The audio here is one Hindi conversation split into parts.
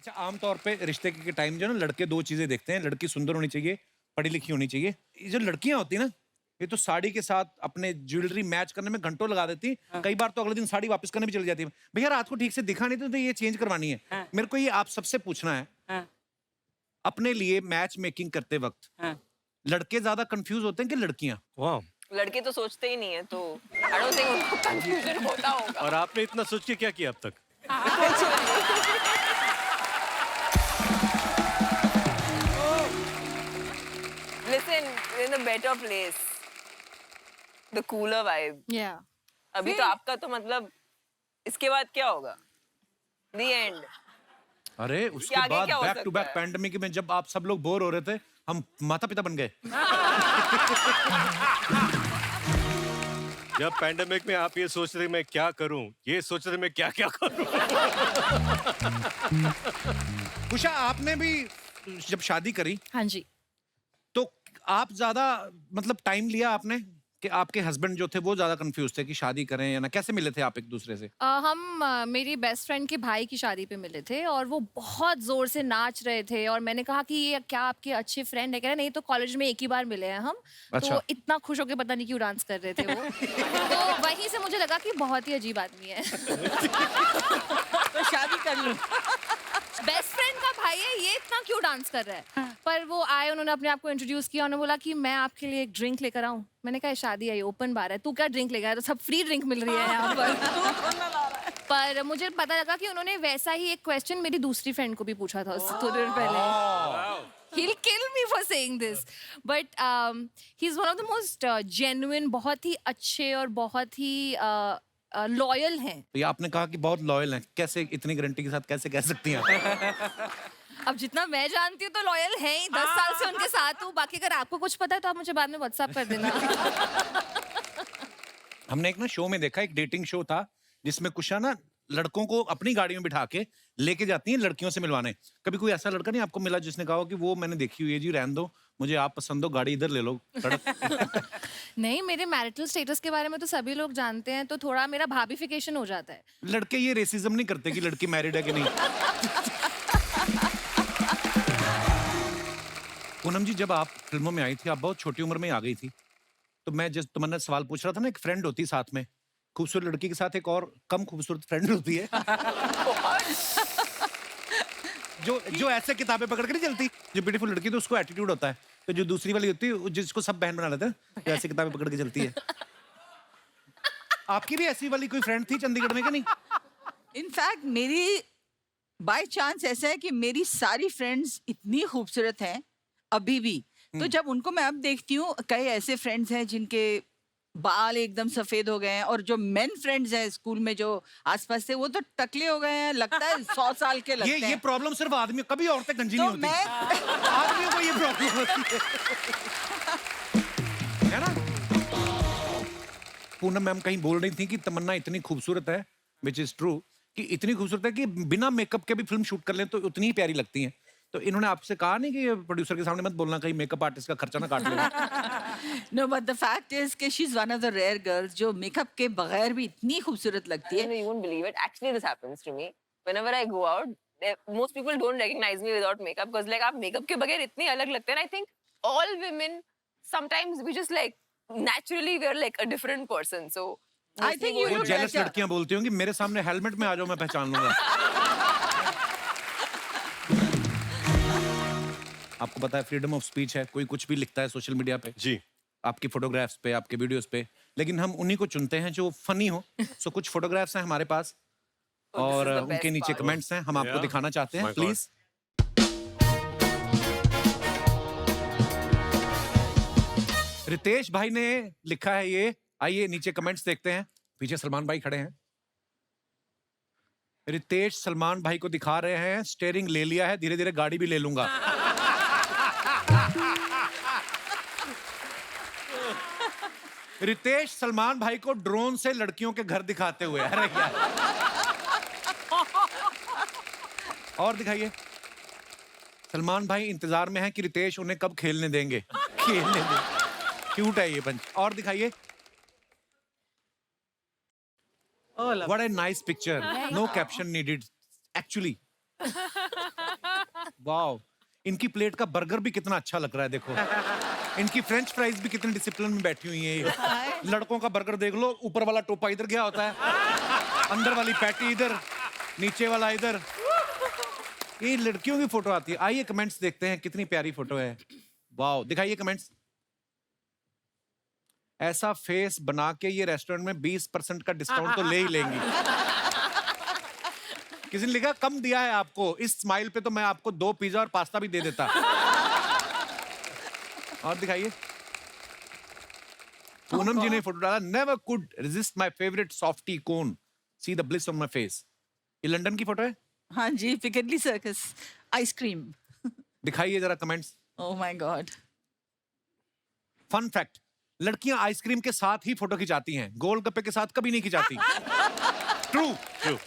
अच्छा, आमतौर पे रिश्ते के टाइम जो है ना, लड़के दो चीजें देखते हैं। लड़की सुंदर होनी चाहिए, पढ़ी लिखी होनी चाहिए। ये जो लड़कियां होती है ना, ये तो साड़ी के साथ अपने ज्वेलरी मैच करने में घंटों लगा देती हैं। कई बार तो अगले दिन साड़ी वापस करने भी चली जाती है। भैया रात को ठीक से दिखा नहीं तो ये चेंज करवानी है। हाँ। मेरे को ये आप सबसे पूछना है, हाँ, अपने लिए मैच मेकिंग करते वक्त हाँ। लड़के ज्यादा कंफ्यूज होते हैं कि लड़कियां? वाह। लड़के तो सोचते ही नहीं है, तो आई डोंट थिंक उनको कंफ्यूजन होता होगा। और आपने इतना सोच के क्या किया अब तक? Listen, in the better place, the cooler vibe. Yeah. अभी तो आपका तो मतलब इसके बाद क्या होगा? The end. अरे उसके आगे बाद क्या हो बैक टू सकता बैक है? पैंडेमिक में जब आप सब लोग बोर हो रहे थे, हम माता पिता बन गए। जब पैंडेमिक में आप ये सोच रहे मैं क्या करूं, ये सोच रहे मैं क्या क्या करूं। उषा, आपने भी जब शादी करी हाँ जी। तो आप ज्यादा मतलब टाइम लिया आपने कि आपके हस्बैंड जो थे वो ज्यादा कंफ्यूज थे कि शादी करें या ना? कैसे मिले थे आप एक दूसरे से? हम मेरी बेस्ट फ्रेंड के भाई की शादी पे मिले थे और वो बहुत जोर से नाच रहे थे और मैंने कहा कि ये क्या आपके अच्छे फ्रेंड है? कह रहे नहीं, तो कॉलेज में एक ही बार मिले हैं हम। अच्छा। तो इतना खुश होकर पता नहीं क्यों डांस कर रहे थे वो। तो वहीं से मुझे लगा कि बहुत ही अजीब आदमी है। तो शादी कर लो। बेस्ट फ्रेंड का भाई है, ये इतना क्यों डांस कर रहा है? पर वो आए, उन्होंने अपने आप को इंट्रोड्यूस किया, उन्होंने बोला कि मैं आपके लिए एक ड्रिंक लेकर आऊं। मैंने कहा शादी है, ओपन बार है, तू क्या ड्रिंक लेकर आया? तो सब फ्री ड्रिंक मिल रही है यहाँ पर। पर मुझे पता लगा कि उन्होंने वैसा ही एक क्वेश्चन मेरी दूसरी फ्रेंड को भी पूछा था थोड़ी देर पहले। He'll kill me for saying this, but he's one of the most genuine, बहुत ही अच्छे और बहुत ही लॉयल हैं। तो ये आपने कहा कि बहुत लॉयल हैं, कैसे इतनी गारंटी के साथ कैसे कह सकती हैं? अब जितना मैं जानती हूँ तो लॉयल है ही, 10 साल से उनके साथ हूँ। बाकी अगर आपको कुछ पता है तो आप मुझे बाद में व्हाट्सएप कर देना। हमने एक ना शो में देखा, एक डेटिंग शो था जिसमें कुशा ना लड़कों को अपनी गाड़ी में बिठा के लेके जाती हैं लड़कियों से मिलवाने। कभी कोई ऐसा लड़का नहीं आपको मिला जिसने कहा हो कि वो मैंने देखी हुई है जी, रहने दो, मुझे आप पसंद हो, गाड़ी इधर ले लो सड़क? नहीं, मेरे मैरिटल स्टेटस के बारे में तो सभी लोग जानते हैं, तो थोड़ा मेरा भाभीफिकेशन हो जाता है। लड़के ये रेसिज्म नहीं करते कि लड़की मैरिड है कि नहीं? पूनम जी, जब आप फिल्मों में आई थी, आप बहुत छोटी उम्र में आ गई थी। तो मैं जिस तुमने सवाल पूछ रहा था ना, एक फ्रेंड होती साथ में, खूबसूरत लड़की के साथ एक और कम खूबसूरत फ्रेंड होती है। जो ऐसे किताबें पकड़ के नहीं चलती। जो ब्यूटीफुल लड़की तो उसको एटीट्यूड होता है, तो जो दूसरी वाली होती है जिसको सब बहन बना लेते हैं, तो ऐसे किताबें पकड़ के चलती है। आपकी भी ऐसी वाली कोई फ्रेंड थी चंडीगढ़ में कि नहीं? इनफैक्ट मेरी बाय चांस ऐसा है कि मेरी सारी फ्रेंड्स इतनी खूबसूरत हैं अभी भी। तो जब उनको मैं अब देखती हूँ, कई ऐसे फ्रेंड्स हैं जिनके बाल एकदम सफेद हो गए हैं, और जो मेन फ्रेंड्स हैं स्कूल में जो आसपास से, वो तो टकले हो गए हैं, लगता है 100 साल के लगते हैं। ये प्रॉब्लम सिर्फ आदमी, कभी औरतें गंजी तो नहीं होती। मैं आदमियों को ये प्रॉब्लम होती है ना? पूनम मैम कहीं बोल रही थी कि तमन्ना इतनी खूबसूरत है, विच इज ट्रू, कि इतनी खूबसूरत है कि बिना मेकअप के भी फिल्म शूट कर लें तो उतनी ही प्यारी लगती हैं। तो इन्होंने आपसे कहा नहीं कि प्रोड्यूसर के सामने मत बोलना, कहीं मेकअप आर्टिस्ट का खर्चा ना काट लेना? No, but the fact is कि she is one of the rare girls जो मेकअप के बगैर भी इतनी खूबसूरत लगती है। You won't believe it. Actually, this happens to me. Whenever I go out, most people don't recognize me without makeup because like आप makeup के बगैर इतनी अलग लगते हैं. I think all women sometimes we just like naturally we're like a different person. So I think you वो look जेलस better. लड़कियां बोलती होंगी मेरे सामने हेलमेट में आ जाओ, मैं पहचान लूंगा। आपको पता है फ्रीडम ऑफ स्पीच है, कोई कुछ भी लिखता है सोशल मीडिया पे, जी। आपकी फोटोग्राफ्स पे, आपके वीडियोस पे, लेकिन हम उन्हीं को चुनते हैं जो फनी हो। सो कुछ फोटोग्राफ्स हैं हमारे पास this और is the उनके best नीचे part. कमेंट्स हैं, हम आपको Yeah. दिखाना चाहते हैं, My God. प्लीज। रितेश भाई ने लिखा है ये, आइए नीचे कमेंट्स देखते हैं। पीछे सलमान भाई खड़े हैं। रितेश सलमान भाई को दिखा रहे हैं, स्टीयरिंग ले लिया है, धीरे धीरे गाड़ी भी ले लूंगा। रितेश सलमान भाई को ड्रोन से लड़कियों के घर दिखाते हुए, अरे यार। और दिखाइए। सलमान भाई इंतजार में हैं कि रितेश उन्हें कब खेलने देंगे। खेलने देंगे, क्यूट है ये पंच। और दिखाइए। Oh, What a nice picture. No caption needed. Actually. Wow, इनकी प्लेट का बर्गर भी कितना अच्छा लग रहा है, देखो। इनकी फ्रेंच फ्राइज भी कितने डिसिप्लिन में बैठी हुई है ये। लड़कों का बर्गर देख लो, ऊपर वाला टोपा इधर गया होता है, अंदर वाली पैटी इधर, नीचे वाला इधर। ये लड़कियों की फोटो आती है। आइए कमेंट्स देखते हैं, कितनी प्यारी फोटो है। वाओ, दिखाइए कमेंट्स। ऐसा फेस बना के ये रेस्टोरेंट में 20% का डिस्काउंट तो ले ही लेंगी। किसी ने लिखा कम दिया है आपको, इस स्माइल पे तो मैं आपको 2 पिज्जा और पास्ता भी दे देता। और दिखाइए। पूनम जी ने फोटो डाला, never could resist my favourite softy cone, see the bliss on my face. ये लंदन की फोटो है। हाँ जी, पिकेडली सर्कस आइसक्रीम। दिखाइए जरा comments. Oh my God. Fun fact, लड़कियां आइसक्रीम के साथ ही फोटो खिंचाती हैं, गोलगप्पे के साथ कभी नहीं खिंचाती। True true.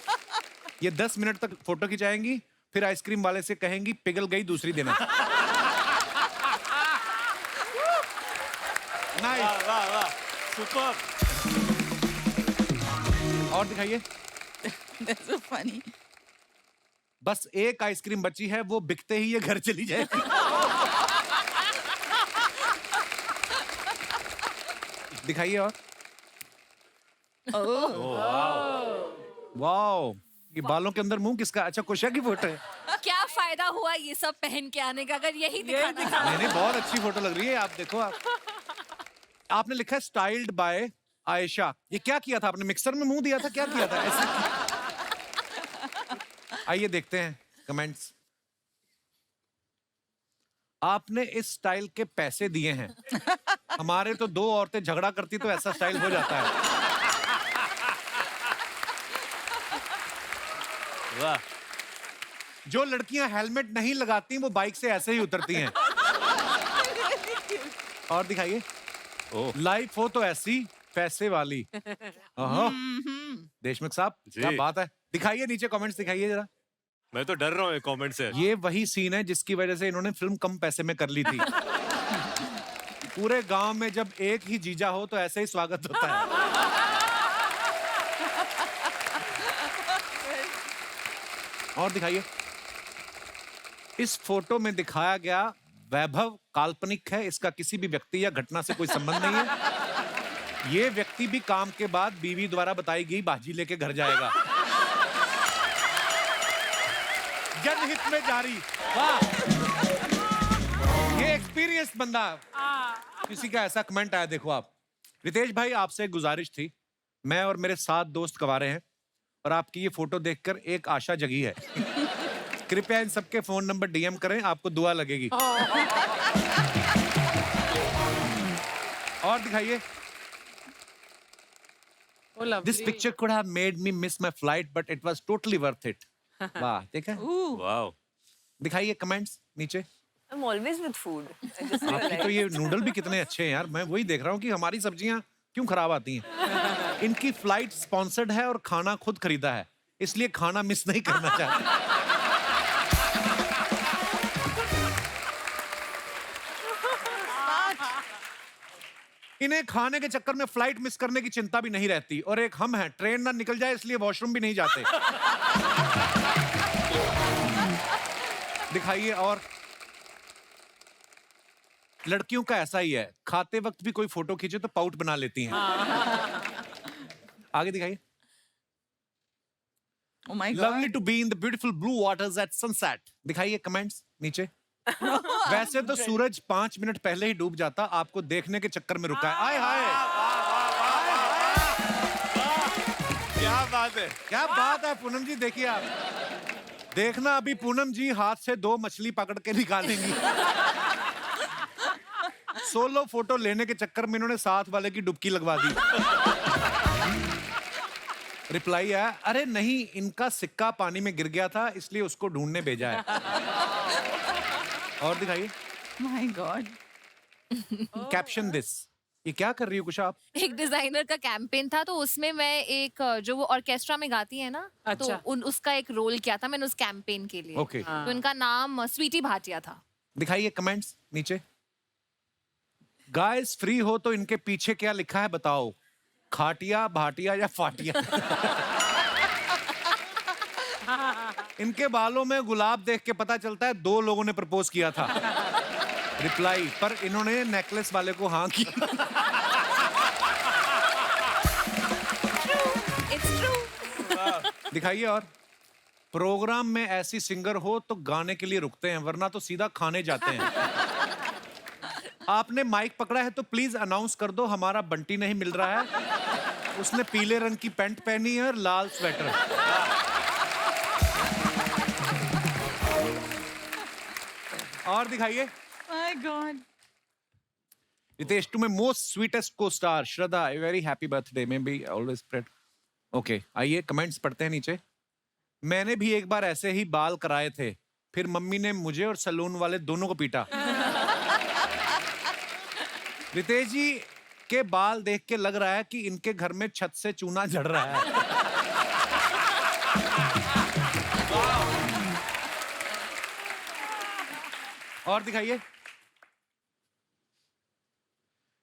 ये 10 मिनट तक फोटो खिंचाएंगी, फिर आइसक्रीम वाले से कहेंगी पिघल गई, दूसरी देना। नाइस। वाह वाह, सुपर। और दिखाइए। That's so funny. बस एक आइसक्रीम बची है, वो बिकते ही ये घर चली जाएगी। दिखाइए। और वाओ, ये बालों के अंदर मुंह किसका? अच्छा, कुशा की फोटो है। क्या फायदा हुआ ये सब पहन के आने का, अगर यही दिखाना था। नहीं नहीं, बहुत अच्छी फोटो लग रही है। आप देखो, आपने लिखा है स्टाइल्ड बाय आयशा। ये क्या किया था आपने? मिक्सर में मुंह दिया था, क्या किया था ऐसे? आइए देखते हैं कमेंट्स। आपने इस स्टाइल के पैसे दिए हैं, हमारे तो 2 औरतें झगड़ा करती तो ऐसा स्टाइल हो जाता है। वाह। जो लड़कियां हेलमेट नहीं लगाती वो बाइक से ऐसे ही उतरती हैं। और दिखाइए। लाइफ हो तो ऐसी पैसे वाली। ओहो, देशमुख साहब, जी। क्या बात है। दिखाइए नीचे कमेंट्स, दिखाइए जरा। मैं तो डर रहा हूँ कमेंट से। ये वही सीन है जिसकी वजह से इन्होंने फिल्म कम पैसे में कर ली थी। पूरे गांव में जब एक ही जीजा हो तो ऐसे ही स्वागत होता है। और दिखाइए। इस फोटो में दिखाया गया वैभव काल्पनिक है, इसका किसी भी व्यक्ति या घटना से कोई संबंध नहीं है। ये व्यक्ति भी काम के बाद बीवी द्वारा बताई गई बाजी लेके घर जाएगा। जनहित में जारी। वाह, ये एक्सपीरियंस बंदा। किसी का ऐसा कमेंट आया, देखो आप। रितेश भाई, आपसे एक गुजारिश थी। मैं और मेरे 7 दोस्त कवारे हैं और आपकी ये फोटो देखकर एक आशा जगी है। कृपया इन सबके फोन नंबर डीएम करें, आपको दुआ लगेगी। और दिखाइए। This picture could have made me miss my flight, but it was totally worth it. वाह, देखा? वाह। दिखाइए कमेंट्स नीचे। I'm always with food. I just आपकी तो ये नूडल भी कितने अच्छे हैं यार। मैं वही देख रहा हूँ कि हमारी सब्जियां क्यों खराब आती हैं। इनकी फ्लाइट स्पॉन्सर्ड है और खाना खुद खरीदा है, इसलिए खाना मिस नहीं करना चाहते। इन्हें खाने के चक्कर में फ्लाइट मिस करने की चिंता भी नहीं रहती। और एक हम हैं, ट्रेन ना निकल जाए इसलिए वॉशरूम भी नहीं जाते। दिखाइए। और लड़कियों का ऐसा ही है, खाते वक्त भी कोई फोटो खींचे तो पाउट बना लेती हैं। आगे दिखाइए। Oh my God. Lovely to be in the beautiful blue waters at sunset. दिखाइए कमेंट्स नीचे। वैसे तो सूरज 5 मिनट पहले ही डूब जाता, आपको देखने के चक्कर में रुका है। आय हाय, क्या बात है। क्या बात है पूनम जी। देखिए आप, देखना अभी पूनम जी हाथ से 2 मछली पकड़ के निकालेंगी। सोलो फोटो लेने के चक्कर में इन्होंने साथ वाले की डुबकी लगवा दी। रिप्लाई है, अरे नहीं, इनका सिक्का पानी में गिर गया था इसलिए उसको ढूंढने भेजा है। और दिखाइए। My God. Caption this. ये क्या कर रही हो कुछ आप? एक डिजाइनर का कैंपेन था, तो उसमें मैं एक जो वो ऑर्केस्ट्रा में गाती है ना, अच्छा। तो उसका एक रोल किया था मैंने उस कैंपेन के लिए। ओके। तो इनका नाम स्वीटी भाटिया था। दिखाइए कमेंट्स नीचे। गाइस फ्री हो तो इनके पीछे क्या लिखा है बताओ, खाटिया, भाटिया या फाटिया? इनके बालों में गुलाब देख के पता चलता है 2 लोगों ने प्रपोज किया था। रिप्लाई पर इन्होंने नेकलेस वाले को हाँ किया। It's true. दिखाइए। और प्रोग्राम में ऐसी सिंगर हो तो गाने के लिए रुकते हैं, वरना तो सीधा खाने जाते हैं। आपने माइक पकड़ा है तो प्लीज अनाउंस कर दो, हमारा बंटी नहीं मिल रहा है। उसने पीले रंग की पैंट पहनी है और लाल स्वेटर। और दिखाइए। My God. Ritesh, to my most sweetest को star Shraddha, a very happy birthday, may be always spread. Okay, आइए कमेंट्स पढ़ते हैं नीचे। मैंने भी एक बार ऐसे ही बाल कराए थे, फिर मम्मी ने मुझे और सैलून वाले दोनों को पीटा। रितेश जी के बाल देख के लग रहा है कि इनके घर में छत से चूना झड़ रहा है। और दिखाइए।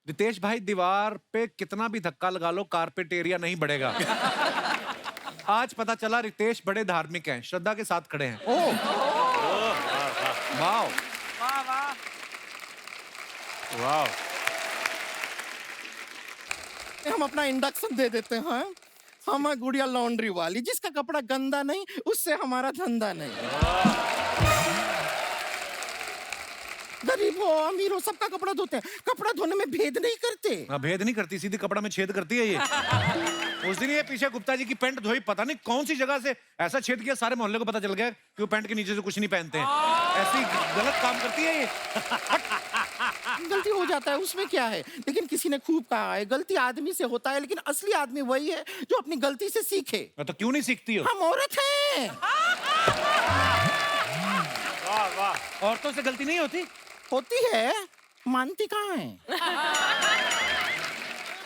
रितेश भाई, दीवार पे कितना भी धक्का लगा लो कारपेट एरिया नहीं बढ़ेगा। आज पता चला रितेश बड़े धार्मिक हैं, श्रद्धा के साथ खड़े हैं। ओह वाह वाह। हम अपना इंडक्शन दे देते हैं। हम है गुड़िया लॉन्ड्री वाली, जिसका कपड़ा गंदा नहीं उससे हमारा धंधा नहीं। गरीब हो अमीर हो सबका कपड़ा धोते हैं, कपड़ा धोने में भेद नहीं करते। भेद नहीं करती, सीधी कपड़ा में छेद करती है ये। उस दिन ये पीछे गुप्ता जी की पैंट धोई, पता नहीं कौन सी जगह से ऐसा छेद किया, सारे मोहल्ले को पता चल गया कि वो पैंट के नीचे से कुछ नहीं पहनते हैं। ऐसी गलत काम करती है ये। गलती हो जाता है, उसमें क्या है। लेकिन किसी ने खूब कहा है, गलती आदमी से होता है, लेकिन असली आदमी वही है जो अपनी गलती से सीखे। तो क्यों नहीं सीखती हो? हम औरत हैं। वाह वाह। औरतों से गलती नहीं होती? होती है, मानती कहाँ है।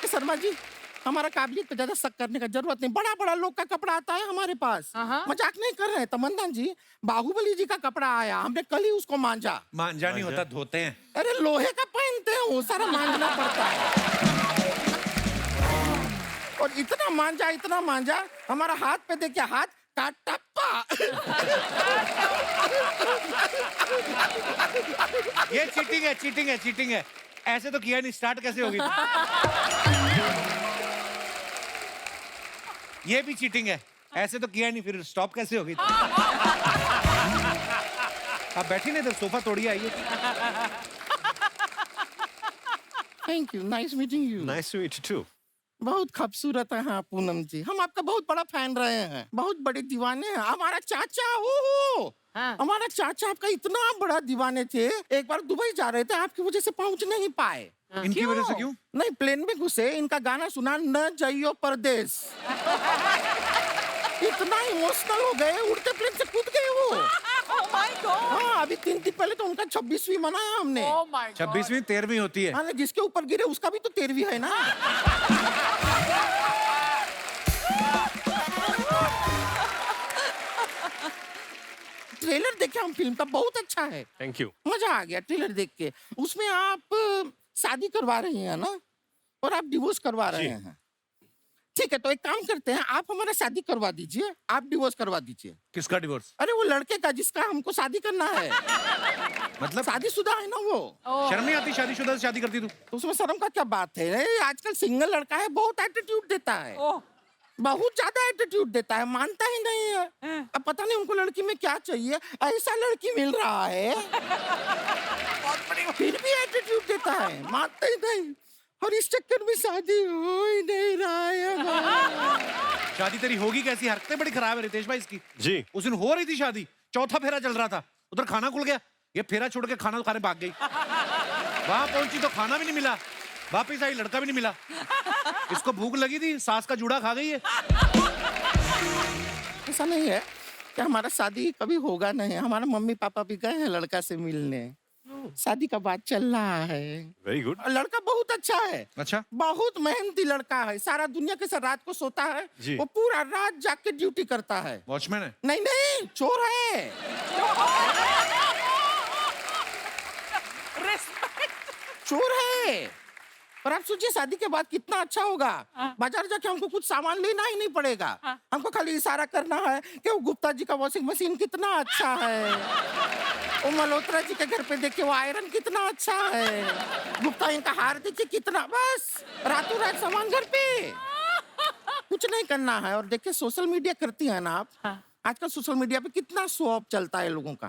शर्मा जी, हमारा काबिलियत पे ज्यादा शक करने का जरूरत नहीं। बड़ा बड़ा लोग का कपड़ा आता है हमारे पास, मजाक नहीं कर रहे हैं। तमन्ना जी, बाहुबली जी का कपड़ा आया, हमने कल ही उसको मांजा। मांजा नहीं होता, धोते हैं। अरे लोहे का पहनते हैं, वो सारा मांजना पड़ता है। और इतना मांजा, हमारा हाथ पे देखिए, हाथ का टप्पा। ये चीटिंग है, चीटिंग है, चीटिंग है। ऐसे तो किया नहीं, स्टार्ट कैसे होगी? ये भी चीटिंग है। ऐसे तो किया नहीं, फिर स्टॉप कैसे होगी? आप बैठी नहीं, इधर सोफा तोड़िए, आइए। Thank you, nice meeting you. Nice to meet you too. बहुत खूबसूरत है हाँ पूनम जी, हम आपका बहुत बड़ा फैन रहे हैं, बहुत बड़े दीवाने हैं। हमारा चाचा हो हमारा चाचा आपका इतना बड़ा दीवाने थे। एक बार दुबई जा रहे थे, आपकी वजह से पहुंच नहीं पाए। इनकी वजह से क्यों? नहीं, प्लेन में घुसे, इनका गाना सुना, न जाइयो परदेश। इतना इमोशनल हो गए, उड़ते प्लेन से कूद गए वो। Oh my God. हाँ, अभी 3 दिन पहले तो उनका 26वीं मनाया हमने। 26वीं 13वीं होती है। हाँ, जिसके ऊपर गिरे उसका भी तो 13वीं है ना। ट्रेलर देखे हम फिल्म का, बहुत अच्छा है। Thank you. मजा आ गया ट्रेलर देख के। उसमें आप शादी करवा रही हैं ना, और आप डिवोर्स करवा रहे हैं। ठीक है, तो एक काम करते हैं, आप हमारा शादी करवा दीजिए, आप डिवोर्स करवा दीजिए। किसका डिवोर्स? अरे वो लड़के का जिसका हमको शादी करना है। मतलब शादीशुदा है ना वो। शर्म नहीं आती शादीशुदा से शादी करती तू? तो उसमें शर्म का क्या बात है। आजकल सिंगल लड़का है, बहुत एटीट्यूड देता है, बहुत ज्यादा एटीट्यूड देता है, मानता ही नहीं है। अब पता नहीं उनको लड़की में क्या चाहिए, ऐसा लड़की मिल रहा है फिर भी एटीट्यूड देता है, मानता ही नहीं। और इस चक्कर में शादी हो ही नहीं रहा है। शादी तेरी होगी कैसी? हरकतें बड़ी खराब है रितेश भाई इसकी। जी। उस दिन हो रही थी शादी, चौथा फेरा चल रहा था, उधर खाना खुल गया, ये फेरा छोड़ के खाना खाने भाग गई। वहां पहुंची तो खाना भी नहीं मिला, वापिस आई लड़का भी नहीं मिला। इसको भूख लगी थी, सास का जूड़ा खा गई है। ऐसा नहीं है कि हमारा शादी कभी होगा नहीं। हमारा मम्मी पापा भी गए हैं लड़का से मिलने, शादी का बात चल रहा है। Very good. लड़का बहुत अच्छा है। अच्छा, बहुत मेहनती लड़का है, सारा दुनिया के साथ रात को सोता है, जी। वो पूरा रात जाग के ड्यूटी करता है। वॉचमैन है? नहीं नहीं, चोर है। चोर है, और आप सोचिए शादी के बाद कितना अच्छा होगा। बाजार जाके हमको कुछ सामान लेना ही नहीं पड़ेगा। हमको खाली इशारा करना है कि वो गुप्ता जी का वॉशिंग मशीन कितना अच्छा है, वो मल्होत्रा जी के घर पे देखिए वो आयरन कितना अच्छा है, गुप्ता इनका हार देखिए कितना, बस रातों रात सामान घर पे, कुछ नहीं करना है। और देखिए सोशल मीडिया करती है ना आप, आजकल सोशल मीडिया पे कितना शो ऑफ चलता है लोगों का,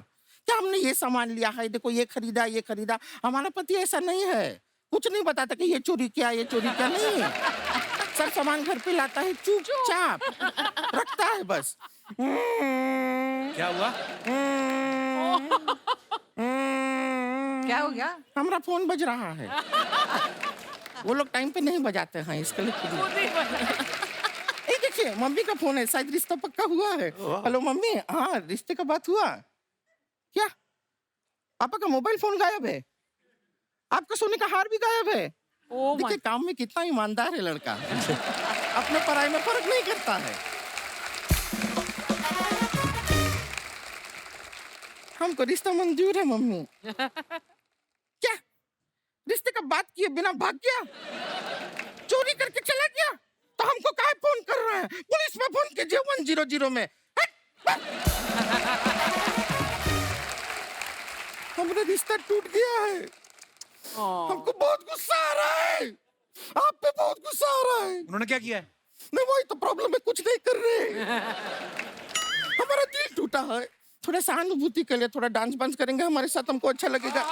क्या हमने ये सामान लिया है, देखो ये खरीदा ये खरीदा। हमारा पति ऐसा नहीं है, कुछ नहीं बताता कि ये चोरी क्या ये चोरी क्या, नहीं, सब सामान घर पे लाता है चुपचाप रखता है बस। क्या हुआ? क्या हो गया? हमारा फोन बज रहा है, वो लोग टाइम पे नहीं बजाते हैं इसके लिए। ये देखिए मम्मी का फोन है, शायद रिश्ता पक्का हुआ है। हेलो मम्मी, हाँ रिश्ते का बात हुआ क्या? पापा का मोबाइल फोन गायब है, आपका सोने का हार भी गायब है। देखिए काम में कितना ईमानदार है लड़का, अपने पढ़ाई में फर्क नहीं करता है। हमको रिश्ता मंजूर है मम्मी। क्या रिश्ते का बात किए बिना भाग गया, चोरी करके चला गया, तो हमको काहे फोन कर रहा है? पुलिस में फोन कीजिए 100 में। हमारा रिश्ता टूट गया है, हमको बहुत गुस्सा आ रहा है, आप पे बहुत गुस्सा आ रहा है। उन्होंने क्या किया है? नहीं वही तो प्रॉब्लम है, कुछ नहीं कर रहे। हमारा दिल टूटा है, थोड़ा सहानुभूति के लिए थोड़ा डांस वांस करेंगे हमारे साथ, हमको अच्छा लगेगा।